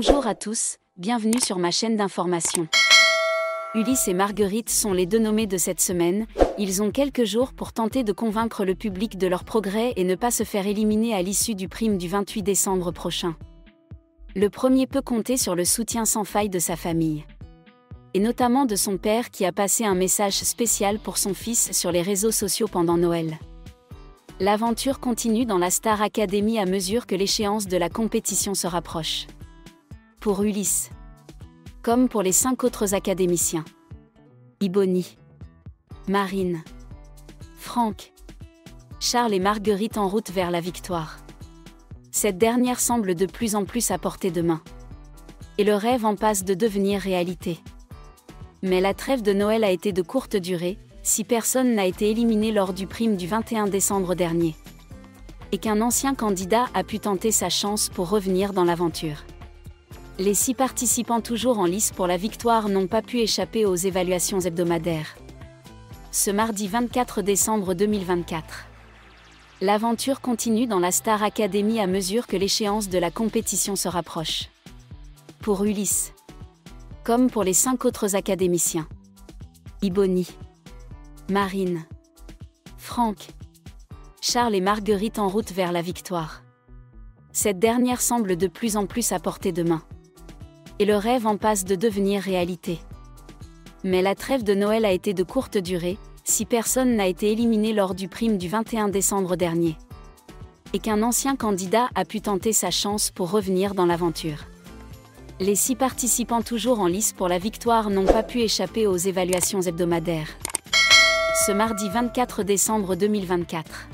Bonjour à tous, bienvenue sur ma chaîne d'information. Ulysse et Marguerite sont les deux nommés de cette semaine. Ils ont quelques jours pour tenter de convaincre le public de leur progrès et ne pas se faire éliminer à l'issue du prime du 28 décembre prochain. Le premier peut compter sur le soutien sans faille de sa famille. Et notamment de son père qui a passé un message spécial pour son fils sur les réseaux sociaux pendant Noël. L'aventure continue dans la Star Academy à mesure que l'échéance de la compétition se rapproche. Pour Ulysse, comme pour les 5 autres académiciens, Iboni, Marine, Franck, Charles et Marguerite en route vers la victoire. Cette dernière semble de plus en plus à portée de main. Et le rêve en passe de devenir réalité. Mais la trêve de Noël a été de courte durée, si personne n'a été éliminé lors du prime du 21 décembre dernier. Et qu'un ancien candidat a pu tenter sa chance pour revenir dans l'aventure. Les 6 participants toujours en lice pour la victoire n'ont pas pu échapper aux évaluations hebdomadaires. Ce mardi 24 décembre 2024. L'aventure continue dans la Star Academy à mesure que l'échéance de la compétition se rapproche. Pour Ulysse, comme pour les 5 autres académiciens, Iboni, Marine, Franck, Charles et Marguerite en route vers la victoire. Cette dernière semble de plus en plus à portée de main. Et le rêve en passe de devenir réalité. Mais la trêve de Noël a été de courte durée, si personne n'a été éliminé lors du prime du 21 décembre dernier. Et qu'un ancien candidat a pu tenter sa chance pour revenir dans l'aventure. Les 6 participants toujours en lice pour la victoire n'ont pas pu échapper aux évaluations hebdomadaires. Ce mardi 24 décembre 2024.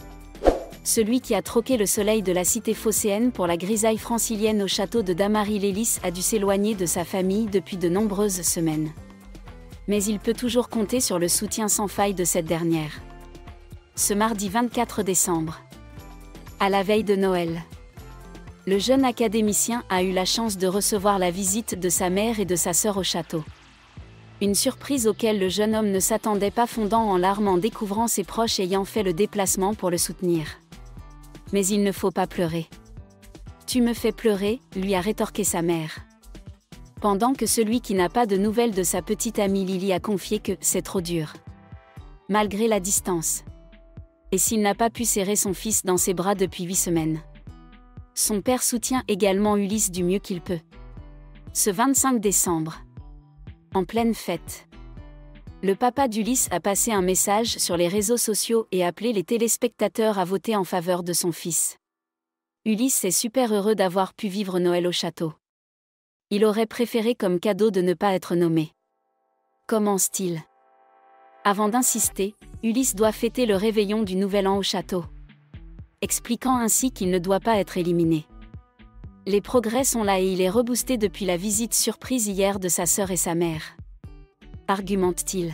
Celui qui a troqué le soleil de la cité phocéenne pour la grisaille francilienne au château de Damary-lès-Lys a dû s'éloigner de sa famille depuis de nombreuses semaines. Mais il peut toujours compter sur le soutien sans faille de cette dernière. Ce mardi 24 décembre. À la veille de Noël. Le jeune académicien a eu la chance de recevoir la visite de sa mère et de sa sœur au château. Une surprise auquel le jeune homme ne s'attendait pas, fondant en larmes en découvrant ses proches ayant fait le déplacement pour le soutenir. Mais il ne faut pas pleurer. Tu me fais pleurer, lui a rétorqué sa mère. Pendant que celui qui n'a pas de nouvelles de sa petite amie Lily a confié que c'est trop dur. Malgré la distance. Et s'il n'a pas pu serrer son fils dans ses bras depuis 8 semaines. Son père soutient également Ulysse du mieux qu'il peut. Ce 25 décembre. En pleine fête. Le papa d'Ulysse a passé un message sur les réseaux sociaux et appelé les téléspectateurs à voter en faveur de son fils. Ulysse est super heureux d'avoir pu vivre Noël au château. Il aurait préféré comme cadeau de ne pas être nommé. Commence-t-il? Avant d'insister, Ulysse doit fêter le réveillon du Nouvel An au château. Expliquant ainsi qu'il ne doit pas être éliminé. Les progrès sont là et il est reboosté depuis la visite surprise hier de sa sœur et sa mère. Argumente-t-il.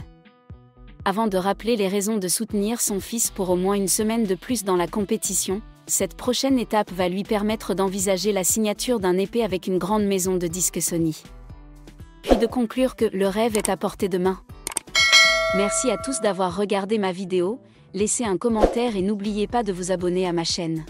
Avant de rappeler les raisons de soutenir son fils pour au moins une semaine de plus dans la compétition, cette prochaine étape va lui permettre d'envisager la signature d'un EP avec une grande maison de disques Sony. Puis de conclure que le rêve est à portée de main. Merci à tous d'avoir regardé ma vidéo, laissez un commentaire et n'oubliez pas de vous abonner à ma chaîne.